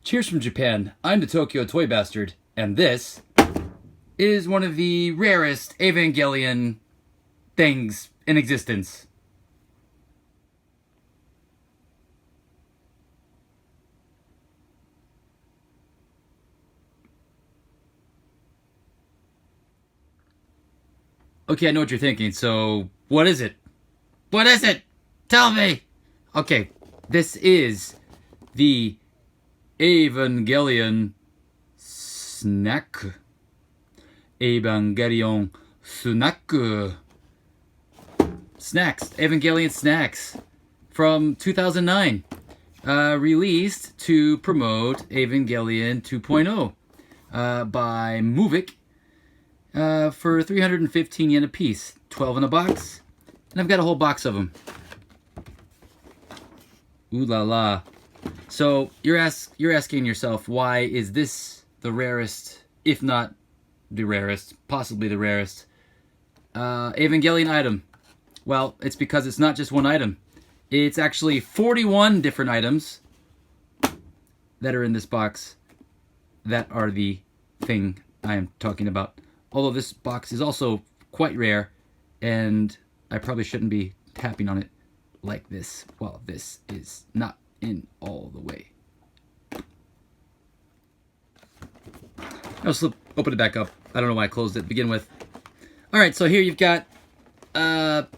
Cheers from Japan. I'm the Tokyo Toy Bastard, and this is one of the rarest Evangelion things in existence. Okay, I know what you're thinking, so what is it? What is it? Tell me! Okay, this is the Evangelion snack. Evangelion snack. Snacks. Evangelion snacks from 2009. Released to promote Evangelion 2.0 by Movic for 315 yen a piece. 12 in a box. And I've got a whole box of them. Ooh la la. So you're asking yourself, why is this the rarest, if not the rarest, possibly the rarest Evangelion item? Well, it's because it's not just one item. It's actually 41 different items that are in this box that are the thing I am talking about. Although this box is also quite rare, and I probably shouldn't be tapping on it like this while this is not in all the way. I'll open it back up. I don't know why I closed it to begin with. Alright, so here you've got, God.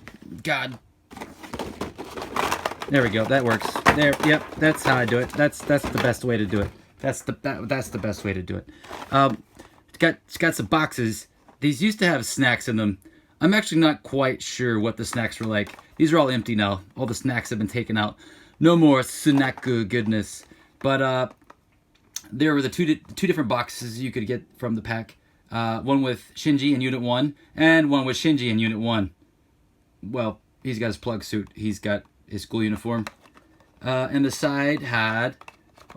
There we go, that works. There, yep, that's how I do it. That's the best way to do it. That's the best way to do it. It's got some boxes. These used to have snacks in them. I'm actually not quite sure what the snacks were like. These are all empty now. All the snacks have been taken out. No more snack goodness. But there were the two different boxes you could get from the pack. One with Shinji in Unit 1, and one with Shinji in Unit 1. Well, he's got his plug suit. He's got his school uniform. And the side had...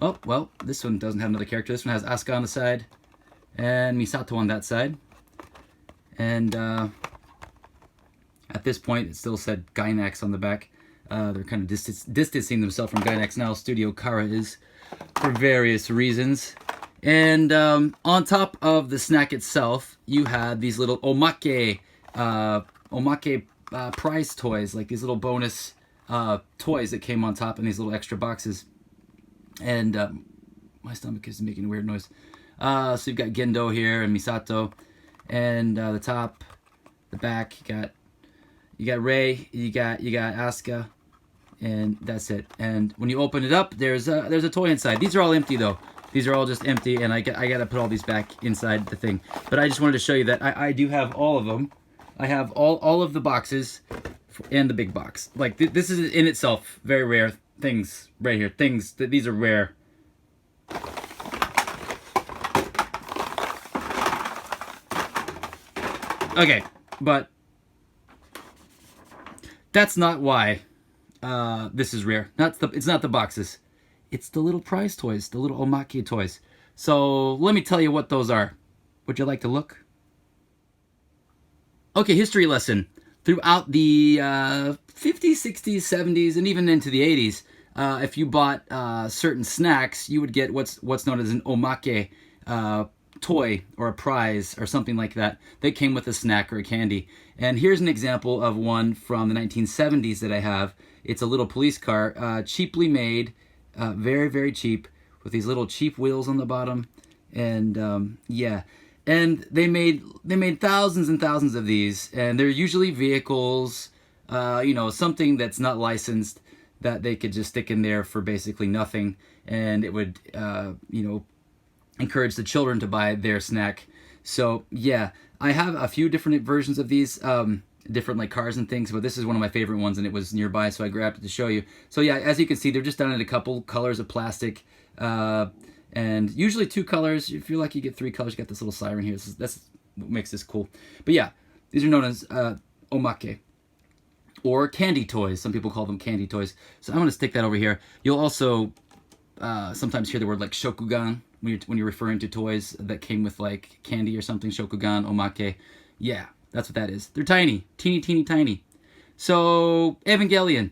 Oh, well, this one doesn't have another character. This one has Asuka on the side, and Misato on that side. And at this point, it still said Gainax on the back. They're kind of distancing themselves from Gainax now. Studio Kara is, for various reasons. And on top of the snack itself, you had these little omake prize toys, like these little bonus toys that came on top in these little extra boxes. And my stomach is making a weird noise. So you've got Gendo here and Misato, and the top, the back, you got Rei, you got Asuka, and that's it. And when you open it up, there's a toy inside. These are all empty though. These are all just empty, and I gotta put all these back inside the thing. But I just wanted to show you that I do have all of them. I have all of the boxes and the big box. Like this is in itself very rare things right here. Things that these are rare. Okay, but that's not why this is rare. It's not the boxes. It's the little prize toys, the little omake toys. So let me tell you what those are. Would you like to look? Okay, history lesson. Throughout the 50s, 60s, 70s, and even into the 80s, if you bought certain snacks, you would get what's known as an omake toy or a prize or something like that. They came with a snack or a candy. And here's an example of one from the 1970s that I have. It's a little police car, cheaply made, very, very cheap, with these little cheap wheels on the bottom. And yeah, and they made thousands and thousands of these, and they're usually vehicles, something that's not licensed, that they could just stick in there for basically nothing, and it would encourage the children to buy their snack. So yeah, I have a few different versions of these, different like cars and things, but this is one of my favorite ones, and it was nearby, so I grabbed it to show you. So yeah, as you can see, they're just done in a couple colors of plastic, and usually 2 colors. If you're lucky, you get 3 colors. You got this little siren here. That's what makes this cool. But yeah, these are known as omake, or candy toys. Some people call them candy toys. So I'm going to stick that over here. You'll also sometimes hear the word like shokugan when you're referring to toys that came with like candy or something. Shokugan, omake. Yeah, that's what that is. They're tiny. Teeny, teeny, tiny. So, Evangelion.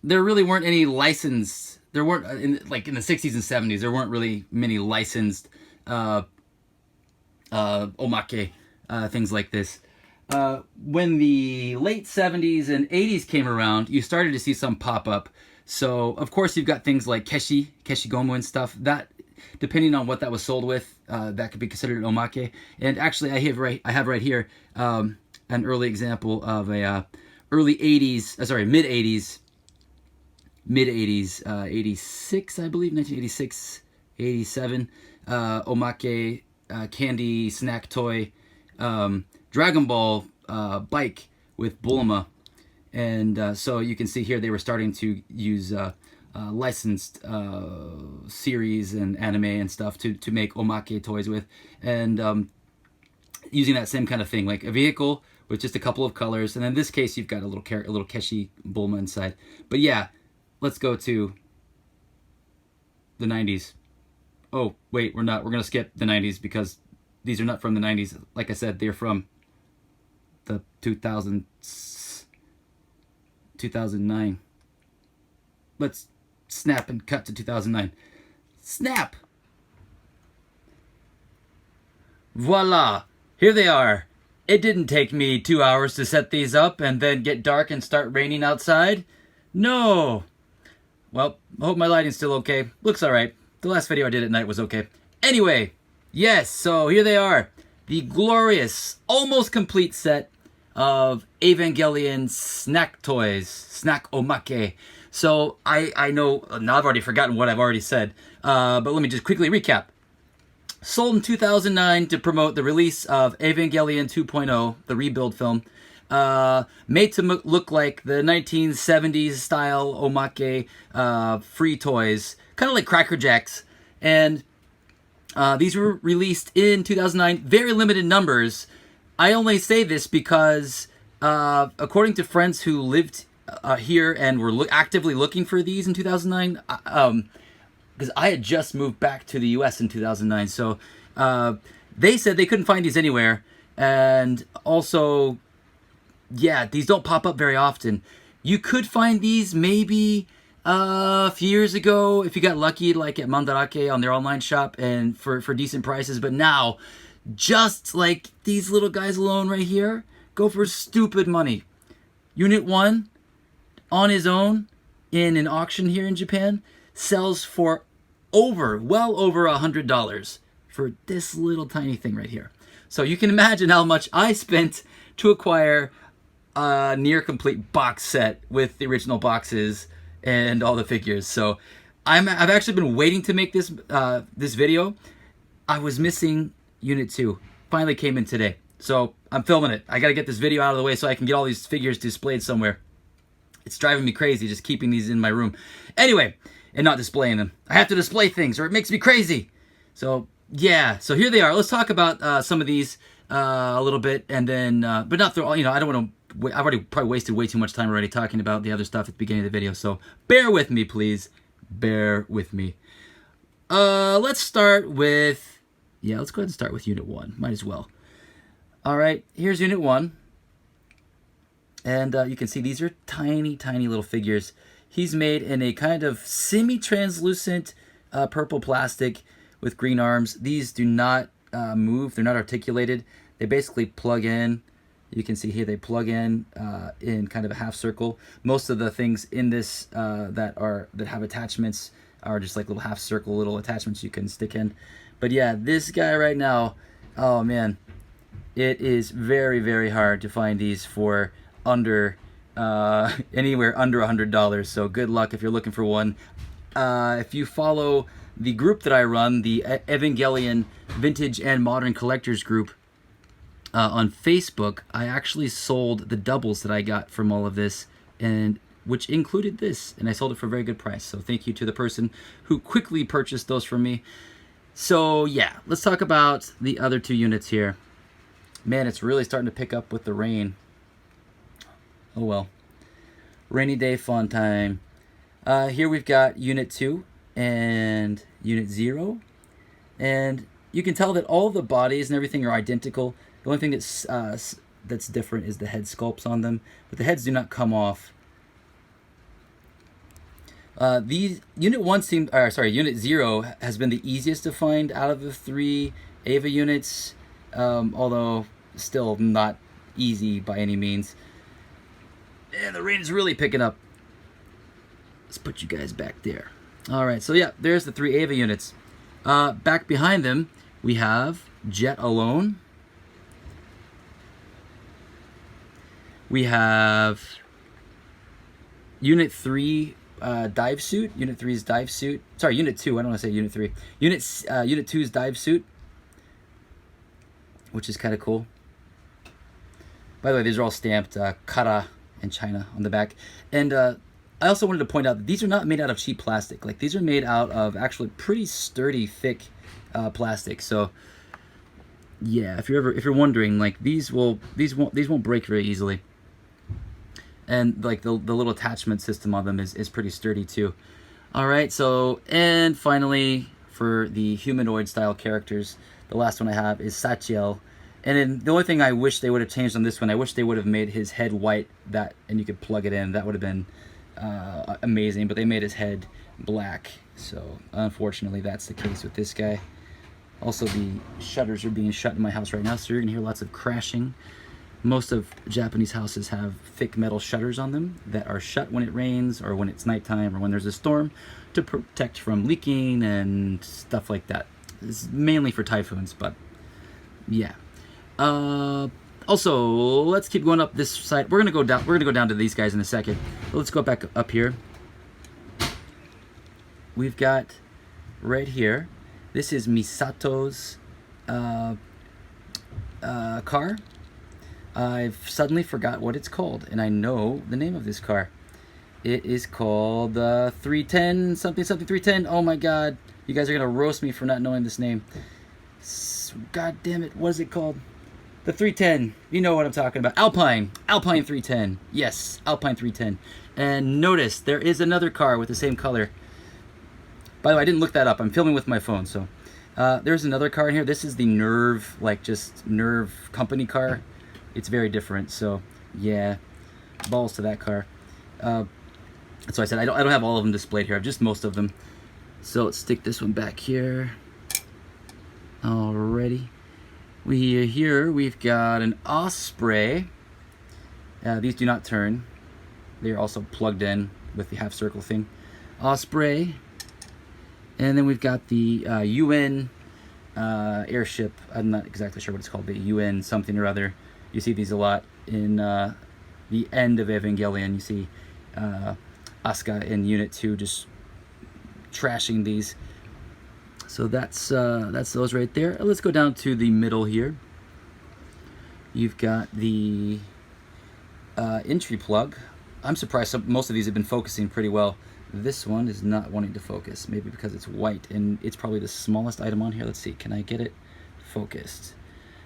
There really weren't any licensed there weren't in the 60s and 70s there weren't really many licensed omake things like this. When the late 70s and 80s came around, you started to see some pop up. So of course you've got things like keshigomu and stuff that, depending on what that was sold with, that could be considered an omake. And actually, I have right here an early example of a mid 80s, 86, I believe, 1986, 87, omake candy snack toy, Dragon Ball bike with Bulma. And so you can see here they were starting to use licensed series and anime and stuff to make omake toys with, and using that same kind of thing, like a vehicle with just a couple of colors, and in this case you've got a little Keshi Bulma inside. But yeah, let's go to the 90s. Oh wait, we're not. We're gonna skip the 90s because these are not from the 90s. Like I said, they're from the 2009. Let's snap and cut to 2009. Snap! Voila! Here they are. It didn't take me 2 hours to set these up and then get dark and start raining outside. No! Well, I hope my lighting's still okay. Looks alright. The last video I did at night was okay. Anyway, yes, so here they are. The glorious, almost complete set of Evangelion snack toys. Snack omake. So, I know, now I've already forgotten what I've already said, but let me just quickly recap. Sold in 2009 to promote the release of Evangelion 2.0, the rebuild film. Made to look like the 1970s style omake free toys, kind of like Cracker Jacks. And these were released in 2009, very limited numbers. I only say this because, according to friends who lived here and were actively looking for these in 2009, because I had just moved back to the US in 2009, so they said they couldn't find these anywhere. And also, yeah, these don't pop up very often. You could find these maybe a few years ago if you got lucky, like at Mandarake on their online shop, and for decent prices. But now, just like these little guys alone right here, go for stupid money. Unit 1, on his own, in an auction here in Japan, sells for well over $100 for this little tiny thing right here. So you can imagine how much I spent to acquire a near complete box set with the original boxes and all the figures. So I've actually been waiting to make this this video. I was missing Unit 2. Finally came in today. So I'm filming it. I gotta get this video out of the way so I can get all these figures displayed somewhere. It's driving me crazy just keeping these in my room. Anyway, and not displaying them. I have to display things or it makes me crazy. So yeah, so here they are. Let's talk about some of these a little bit, and then, but not through all, I don't want to, I've already probably wasted way too much time already talking about the other stuff at the beginning of the video, so bear with me, please. Bear with me. Let's start with, let's go ahead and start with Unit 1. Might as well. Alright, here's Unit 1. And you can see these are tiny, tiny little figures. He's made in a kind of semi-translucent purple plastic with green arms. These do not move. They're not articulated. They basically plug in. You can see here they plug in kind of a half circle. Most of the things in this that have attachments are just like little half circle little attachments you can stick in. But yeah, this guy right now, oh man, it is very, very hard to find these for under anywhere under $100. So good luck if you're looking for one. If you follow the group that I run, the Evangelion Vintage and Modern Collectors group on Facebook, I actually sold the doubles that I got from all of this, and which included this, and I sold it for a very good price. So thank you to the person who quickly purchased those from me. So yeah, let's talk about the other two units here. Man, it's really starting to pick up with the rain. Oh well. Rainy day fun time. Here we've got Unit 2 and Unit 0. And you can tell that all the bodies and everything are identical. The only thing that's different is the head sculpts on them. But the heads do not come off. These Unit 1 seemed, or sorry, Unit 0 has been the easiest to find out of the 3 Ava units, although still not easy by any means. And the rain is really picking up. Let's put you guys back there. All right, so yeah, there's the 3 Ava units. Back behind them, we have Jet alone. We have Unit 3 dive suit. Unit 3's dive suit. Sorry, Unit 2. I don't want to say Unit 3. Unit 2's dive suit, which is kind of cool. By the way, these are all stamped Kara in China on the back. And I also wanted to point out that these are not made out of cheap plastic. Like, these are made out of actually pretty sturdy, thick plastic. So yeah, if you're wondering, like, these won't break very easily. And like the little attachment system on them is pretty sturdy too. All right, so, and finally for the humanoid style characters, the last one I have is Sachiel. And then the only thing I wish they would have changed on this one, I wish they would have made his head white, and you could plug it in. That would have been amazing, but they made his head black. So unfortunately that's the case with this guy. Also, the shutters are being shut in my house right now, so you're gonna hear lots of crashing. Most of Japanese houses have thick metal shutters on them that are shut when it rains or when it's nighttime or when there's a storm to protect from leaking and stuff like that. It's mainly for typhoons, but yeah. Also, let's keep going up this side. We're gonna go down. We're gonna go down to these guys in a second. But let's go back up here. We've got right here. This is Misato's car. I've suddenly forgot what it's called, and I know the name of this car. It is called 310 something 310. Oh my god, you guys are gonna roast me for not knowing this name. God damn it, what is it called? The 310. You know what I'm talking about. Alpine 310. Yes, Alpine 310. And notice there is another car with the same color. By the way, I didn't look that up. I'm filming with my phone, so there's another car in here. This is the Nerve, like just Nerve company car. It's very different, so yeah, balls to that car. So I said I don't have all of them displayed here. I have just most of them. So let's stick this one back here. Alrighty, we've got an Osprey. These do not turn. They are also plugged in with the half circle thing. Osprey, and then we've got the UN airship. I'm not exactly sure what it's called. The UN something or other. You see these a lot in the end of Evangelion. You see Asuka in Unit 2 just trashing these. So that's those right there. Let's go down to the middle here. You've got the entry plug. I'm surprised most of these have been focusing pretty well. This one is not wanting to focus, maybe because it's white, and it's probably the smallest item on here. Let's see, can I get it focused?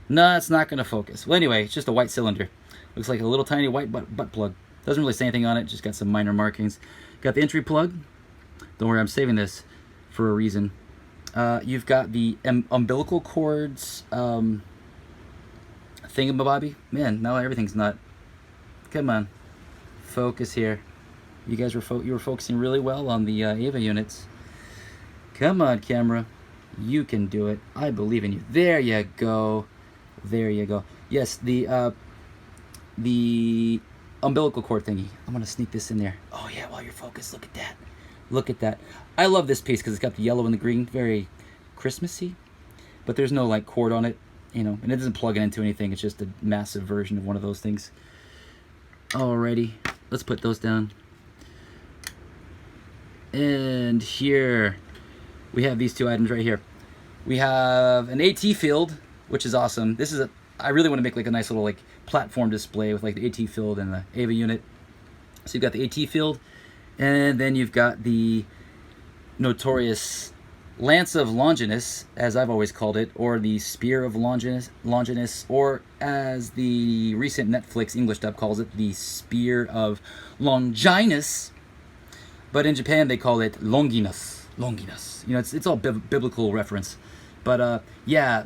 No, it's not going to focus. Well, anyway, it's just a white cylinder. Looks like a little tiny white butt plug. Doesn't really say anything on it, just got some minor markings. Got the entry plug. Don't worry, I'm saving this for a reason. You've got the umbilical cords thingamabobby. Man, now everything's not. Come on, focus here. You guys were focusing really well on the Ava units. Come on, camera. You can do it. I believe in you. There you go. There you go. Yes, the umbilical cord thingy. I'm gonna sneak this in there. Oh yeah, while you're focused, look at that. Look at that. I love this piece because it's got the yellow and the green, very Christmassy. But there's no like cord on it, you know, and it doesn't plug it into anything. It's just a massive version of one of those things. Alrighty, let's put those down. And here we have these two items right here. We have an AT field, which is awesome. This is I really want to make like a nice little like platform display with like the AT field and the Ava unit. So you've got the AT field, and then you've got the notorious Lance of Longinus, as I've always called it, or the Spear of Longinus, or as the recent Netflix English dub calls it, the Spear of Longinus. But in Japan they call it Longinus. Longinus. You know, it's all biblical reference. But yeah,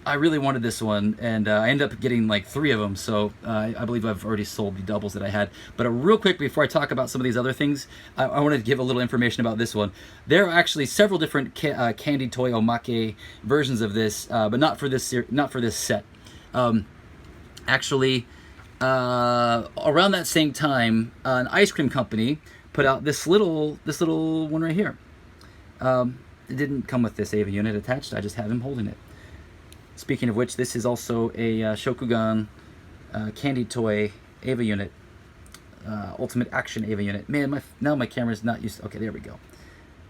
I really wanted this one, and I ended up getting like 3 of them. So I believe I've already sold the doubles that I had. But real quick, before I talk about some of these other things, I wanted to give a little information about this one. There are actually several different candy toy omake versions of this, but not for this set. Actually, around that same time, an ice cream company put out this little one right here. It didn't come with this Ava unit attached. I just have him holding it. Speaking of which, this is also a Shokugan candy toy Ava unit, Ultimate Action Ava unit. Man, now my camera's not used. Okay, there we go.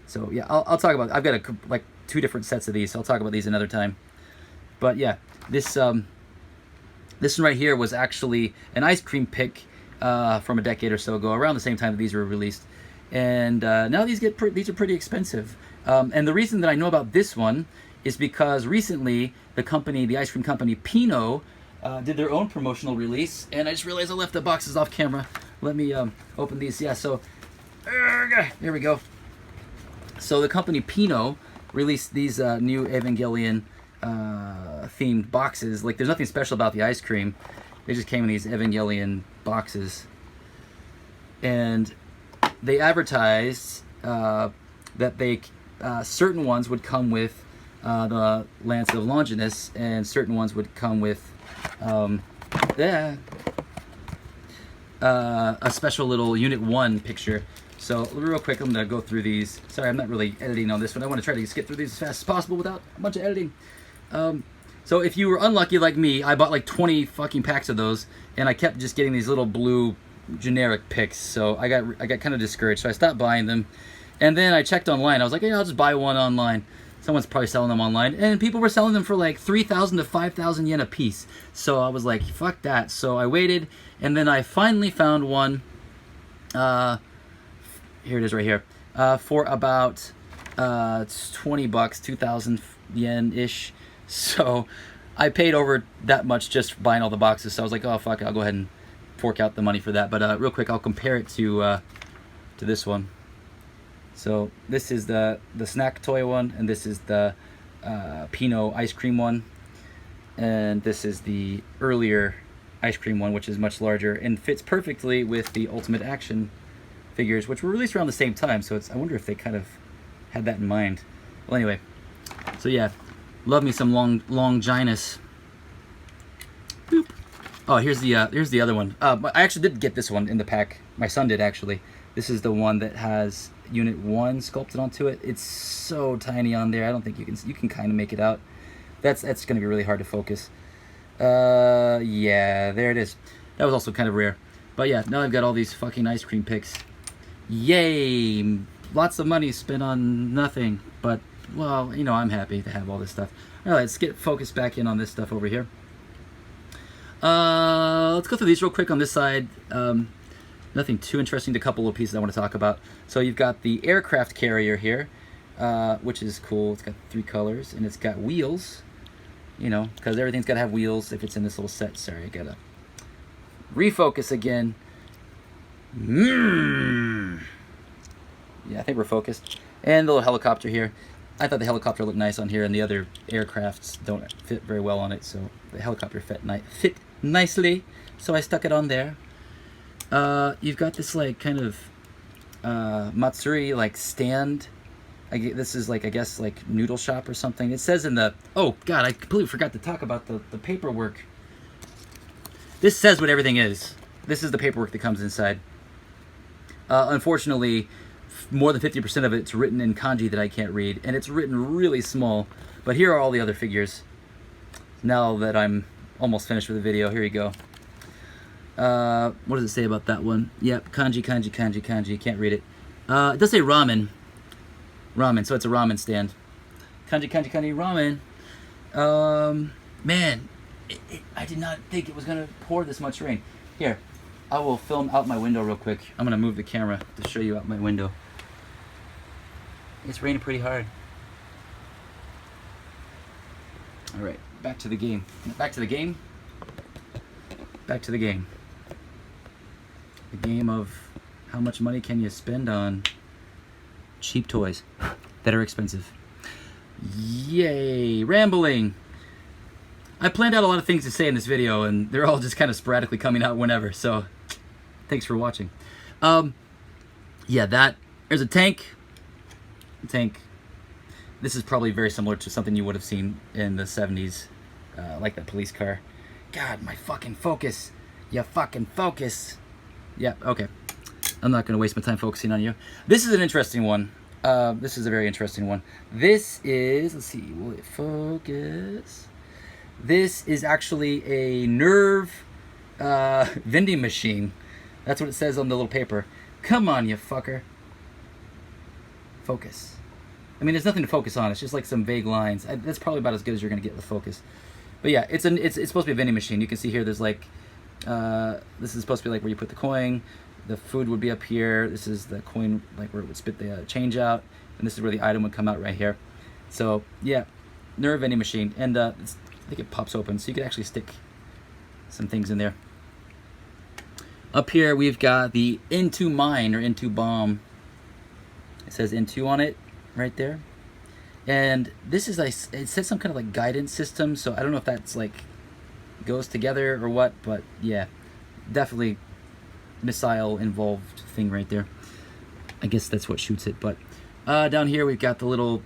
So yeah, I'll talk about. I've got like 2 different sets of these. So I'll talk about these another time. But yeah, this one right here was actually an ice cream pick from a decade or so ago, around the same time that these were released. And now these are pretty expensive. And the reason that I know about this one is because recently the ice cream company Pino, did their own promotional release, and I just realized I left the boxes off camera. Let me open these. Yeah, so here we go. So the company Pino released these new Evangelion themed boxes. Like, there's nothing special about the ice cream. They just came in these Evangelion boxes, and they advertised that they certain ones would come with the Lance of Longinus, and certain ones would come with a special little Unit 1 picture. So real quick, I'm going to go through these. Sorry, I'm not really editing on this one. I want to try to skip through these as fast as possible without a bunch of editing. So if you were unlucky like me, I bought like 20 fucking packs of those, and I kept just getting these little blue generic picks. So I got kind of discouraged, so I stopped buying them. And then I checked online. I was like, hey, I'll just buy one online. Someone's probably selling them online, and people were selling them for like 3,000 to 5,000 yen a piece. So I was like, fuck that. So I waited, and then I finally found one. Here it is right here, for about 20 bucks, 2,000 yen ish. So I paid over that much just buying all the boxes. So I was like, oh fuck it, I'll go ahead and fork out the money for that. But real quick, I'll compare it to this one. So this is the snack toy one, and this is the Pino ice cream one, and this is the earlier ice cream one, which is much larger and fits perfectly with the Ultimate Action figures, which were released around the same time. So I wonder if they kind of had that in mind. Well, anyway, so yeah, love me some Longinus. Boop. Oh, here's the other one. I actually did get this one in the pack. My son did, actually. This is the one that has Unit 1 sculpted onto it. It's so tiny on there. I don't think you can kind of make it out. That's going to be really hard to focus. Yeah, there it is. That was also kind of rare. But yeah, now I've got all these fucking ice cream picks. Yay! Lots of money spent on nothing. But, well, you know, I'm happy to have all this stuff. Alright, let's get focused back in on this stuff over here. Let's go through these real quick on this side. Nothing too interesting. A couple of pieces I want to talk about. So you've got the aircraft carrier here, which is cool. It's got 3 colors, and it's got wheels. You know, because everything's got to have wheels if it's in this little set. Sorry, I gotta refocus again. Yeah, I think we're focused. And the little helicopter here. I thought the helicopter looked nice on here, and the other aircrafts don't fit very well on it, so the helicopter fit nicely, so I stuck it on there. You've got this like kind of Matsuri like stand. This is like, I guess, like noodle shop or something. It says in the, oh god, I completely forgot to talk about the paperwork. This says what everything is. This is the paperwork that comes inside. Unfortunately, more than 50% of it's written in kanji that I can't read, and it's written really small. But here are all the other figures. Now that I'm almost finished with the video, here you go. What does it say about that one? Yep, kanji, kanji, kanji, kanji. Can't read it. It does say ramen. Ramen, so it's a ramen stand. Kanji, kanji, kanji, ramen. Man, I did not think it was going to pour this much rain. Here, I will film out my window real quick. I'm going to move the camera to show you out my window. It's raining pretty hard. Alright, back to the game. Back to the game. Back to the game. The game of how much money can you spend on cheap toys that are expensive. Yay, rambling. I planned out a lot of things to say in this video, and they're all just kind of sporadically coming out whenever, so thanks for watching. Yeah, there's a tank. This is probably very similar to something you would have seen in the 70s, like that police car. God, my fucking focus. You fucking focus. Yeah, okay. I'm not going to waste my time focusing on you. This is an interesting one. This is a very interesting one. This is, let's see, will it focus? This is actually a nerve vending machine. That's what it says on the little paper. Come on, you fucker. Focus. I mean, there's nothing to focus on. It's just like some vague lines. That's probably about as good as you're going to get with focus. But yeah, it's supposed to be a vending machine. You can see here there's like, this is supposed to be like where you put the coin. The food would be up here. This is the coin, like where it would spit the change out. And this is where the item would come out right here. So yeah, nerve vending machine. And I think it pops open, so you could actually stick some things in there. Up here we've got the Into Mine or Into Bomb. It says Into on it right there. And this is like, it says some kind of like guidance system, so I don't know if that's like goes together or what, but yeah, definitely missile involved thing right there. I guess that's what shoots it. But down here we've got the little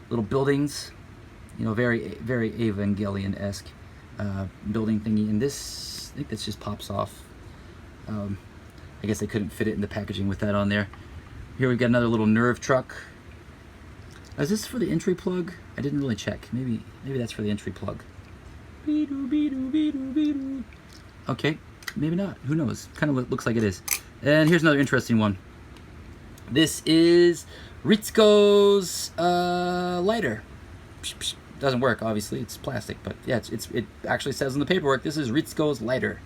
buildings, you know, very Evangelion-esque building thingy. And this, I think this just pops off. I guess they couldn't fit it in the packaging with that on there. Here we've got another little nerve truck. Is this for the entry plug? I didn't really check. Maybe that's for the entry plug. Okay, maybe not. Who knows? Kind of looks like it is. And here's another interesting one. This is Ritsuko's lighter. Doesn't work, obviously. It's plastic, but yeah, it actually says in the paperwork, this is Ritsuko's lighter.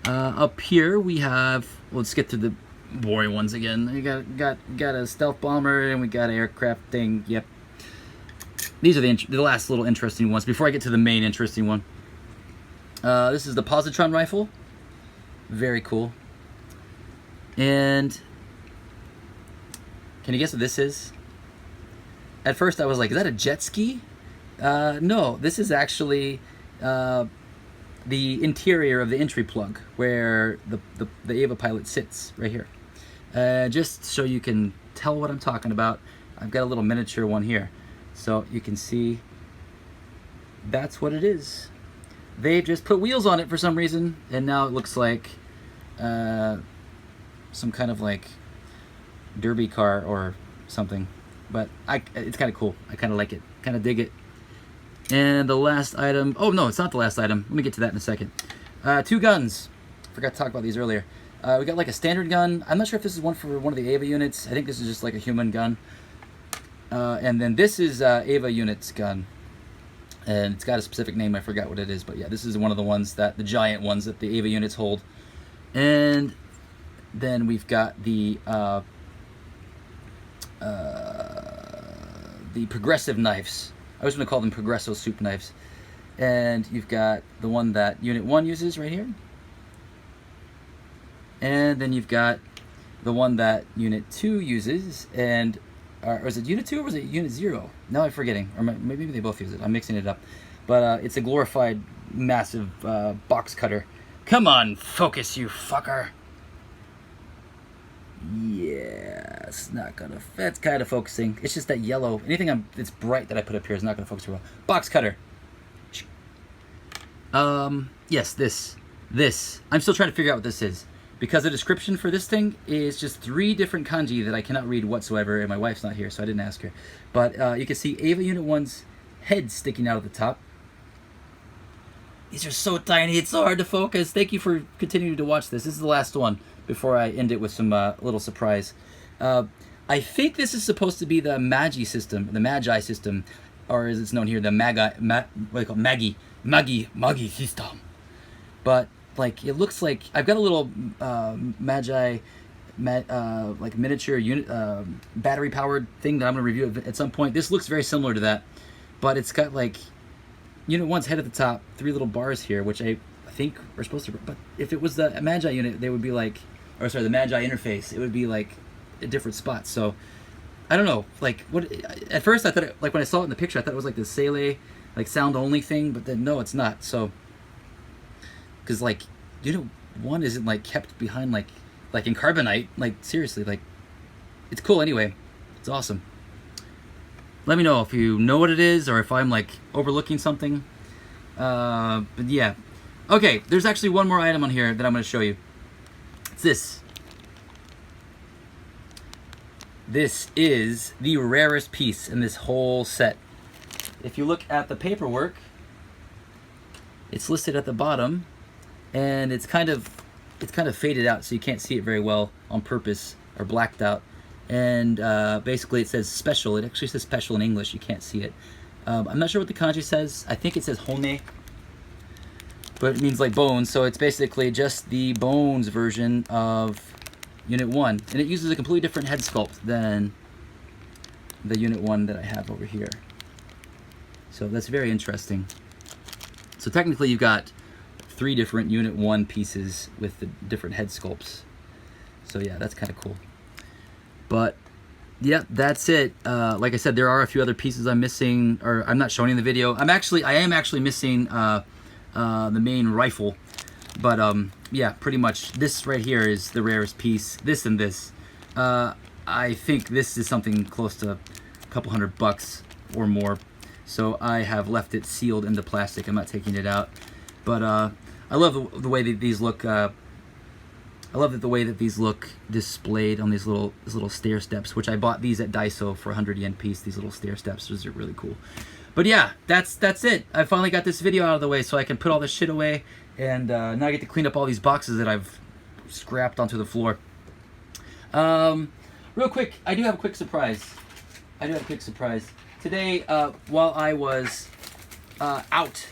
Up here we have, let's get to the boring ones again. We got a stealth bomber, and we got an aircraft thing. Yep. These are the last little interesting ones before I get to the main interesting one. This is the positron rifle. Very cool. And can you guess what this is? At first I was like, is that a jet ski? No, this is actually the interior of the entry plug where the Eva pilot sits right here. Just so you can tell what I'm talking about, I've got a little miniature one here. So you can see that's what it is. They just put wheels on it for some reason, and now it looks like some kind of like derby car or something. But it's kind of cool. I kind of like it, kind of dig it. And the last item, oh no, it's not the last item. Let me get to that in a second. 2 guns. Forgot to talk about these earlier. We got like a standard gun. I'm not sure if this is one for one of the Eva units. I think this is just like a human gun. And then this is Eva unit's gun. And it's got a specific name, I forgot what it is. But yeah, this is one of the ones that, the giant ones that the Eva units hold. And then we've got the progressive knives. I was going to call them Progresso soup knives. And you've got the one that Unit 1 uses right here. And then you've got the one that Unit 2 uses. And, or is it Unit 2 or was it Unit 0? Now I'm forgetting. Or maybe they both use it. I'm mixing it up. But it's a glorified, massive box cutter. Come on, focus, you fucker. Yeah, it's not gonna. That's kind of focusing. It's just that yellow. Anything that's bright that I put up here is not gonna focus real well. Box cutter. Yes, this. I'm still trying to figure out what this is because the description for this thing is just 3 different kanji that I cannot read whatsoever, and my wife's not here, so I didn't ask her. But you can see Eva Unit 1's head sticking out of the top. These are so tiny. It's so hard to focus. Thank you for continuing to watch this. This is the last one before I end it with some little surprise. I think this is supposed to be the Magi system, or as it's known here, the Magi system. But like it looks like I've got a little like miniature unit battery powered thing that I'm going to review at some point. This looks very similar to that, but it's got like Unit 1's head at the top, 3 little bars here, which I think are supposed to. But if it was the Magi unit, they would be like, or sorry, the Magi interface, it would be like a different spot. So I don't know, like what? At first I thought like when I saw it in the picture, I thought it was like the Sele, like sound only thing, but then no, it's not. So, because like Unit 1 isn't like kept behind like in carbonite. Like seriously, like it's cool anyway. It's awesome. Let me know if you know what it is or if I'm like overlooking something. But yeah. Okay, there's actually one more item on here that I'm going to show you. It's this. This is the rarest piece in this whole set. If you look at the paperwork, it's listed at the bottom, and it's kind of faded out, so you can't see it very well on purpose, or blacked out. And basically it says special. It actually says special in English. You can't see it. I'm not sure what the kanji says. I think it says hone, but it means like bones. So it's basically just the bones version of Unit 1. And it uses a completely different head sculpt than the Unit 1 that I have over here. So that's very interesting. So technically you've got 3 different Unit 1 pieces with the different head sculpts. So yeah, that's kind of cool. But yeah, that's it. Like I said, there are a few other pieces I'm missing, or I'm not showing in the video. I am actually missing the main rifle. But yeah, pretty much this right here is the rarest piece. This and this. I think this is something close to a couple $100 or more. So I have left it sealed into plastic. I'm not taking it out. But I love the way that these look. I love the way that these look displayed on these little stair steps, which I bought these at Daiso for 100 yen piece. These little stair steps, those are really cool. But yeah, that's it. I finally got this video out of the way, so I can put all this shit away, and now I get to clean up all these boxes that I've scrapped onto the floor. Real quick, I do have a quick surprise. Today, while I was out,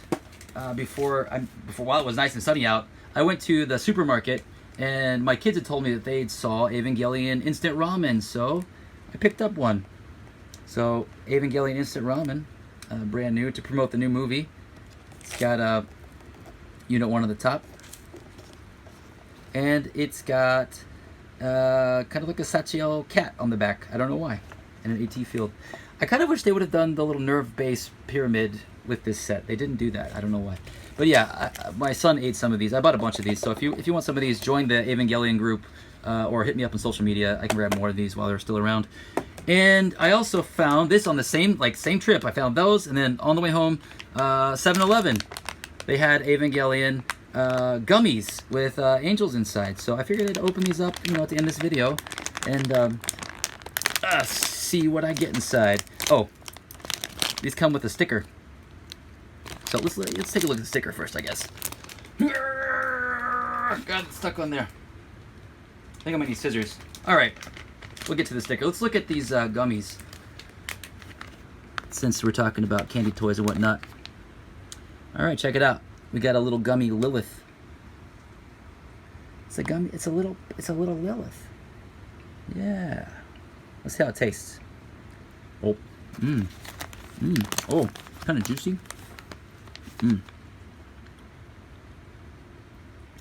while it was nice and sunny out, I went to the supermarket. And my kids had told me that they saw Evangelion instant ramen, so I picked up one. So Evangelion instant ramen, brand new to promote the new movie. It's got Unit 1 on the top, and it's got kind of like a Sachiel cat on the back. I don't know why, and an AT field. I kind of wish they would have done the little nerve base pyramid with this set. They didn't do that. I don't know why. But yeah, my son ate some of these. I bought a bunch of these. So if you want some of these, join the Evangelion group or hit me up on social media. I can grab more of these while they're still around. And I also found this on the same trip. I found those, and then on the way home, 7-Eleven. They had Evangelion gummies with angels inside. So I figured I'd open these up, at the end of this video, and see what I get inside. Oh, these come with a sticker. So let's take a look at the sticker first, I guess. Got it stuck on there. I think I might need scissors. All right, we'll get to the sticker. Let's look at these gummies, since we're talking about candy toys and whatnot. All right, check it out. We got a little gummy Lilith. It's a gummy. It's a little Lilith. Yeah. Let's see how it tastes. Oh. Oh, kind of juicy.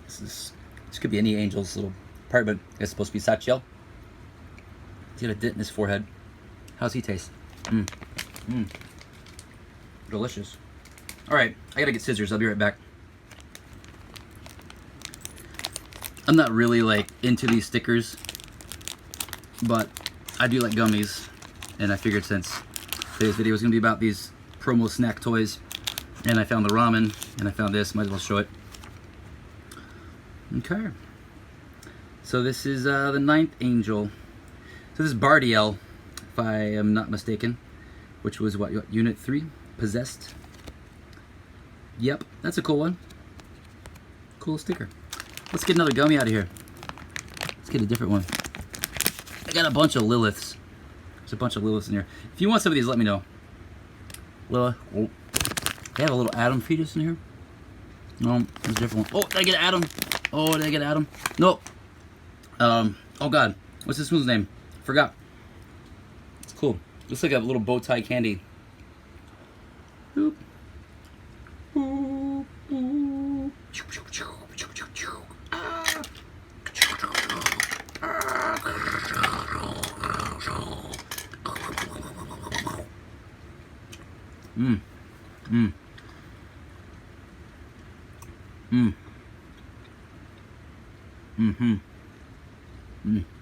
This could be any angel's little part, but it's supposed to be Sachiel. He's got a dent in his forehead. How's he taste? Delicious. Alright, I gotta get scissors. I'll be right back. I'm not really into these stickers, but I do like gummies, and I figured since today's video is gonna be about these promo snack toys, and I found the ramen, and I found this, might as well show it. Okay. So this is the 9th angel. So this is Bardiel, if I am not mistaken, which was what, Unit 3? Possessed? Yep, that's a cool one. Cool sticker. Let's get another gummy out of here. Let's get a different one. I got a bunch of Liliths. There's a bunch of Liliths in here. If you want some of these, let me know. Lilith. Oh. They have a little Adam fetus in here. No, there's a different one. Oh, did I get Adam? Oh, did I get Adam? No. Oh God, what's this one's name? Forgot. It's cool. Looks like a little bow tie candy. Boop. Boop. Boop. Mm. Mm. Mm. Mm-hmm. Mm.